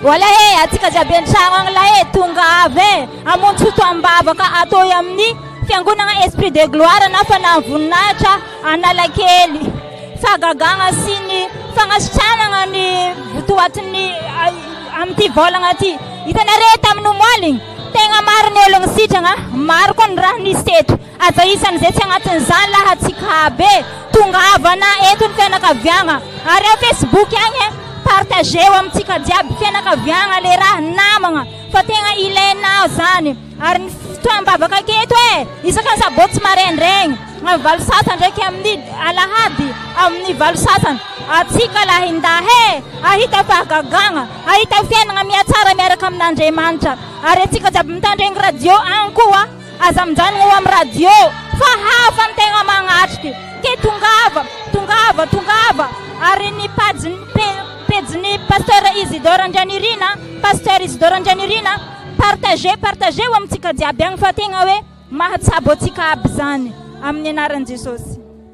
wala he atsika jiaby an-tragno la he tonga avy amonjy fotoam-bavaka atao amin'ny Fiangonana Esprit de Gloire na Fanahin'Ny Voninahitra ANALAKELY Fahagagana sy ny fanasitranana ny votoatin'ny amty volagna ty hitanareo tamin'ny omaly tegna maro ny ologno sitragna maro koa ny raha nisy teto aza isan'izay tsy agnatin'izany lahatsika aby tongavana eto ny fianakaviagna ary amin'ny Facebook agny partageo amintsika jiaby fianakaviagna le raha namagna fa tegna ilainao zany ary ny fotoam-bavaka aketo isaka ny sabotsy maraindraigny amin'ny valo sasany ndraiky amin'ny alahady amin'ny valo sasany atsika lahindahy ahita fahagagana ahita fiainana miatsara miaraka amin'Andriamanitra ary atsika jiaby mitandregny radio agny koa aza mijanona eo amin'ny radio fa hafa ny tegna magnatriky ke tongava ary ny pejiny pasteur Isidore Andranirina partageo amintsika jiaby agny fa tegna hoe mahatsabotsika aby zany amin'ny anaran'i Jesosy.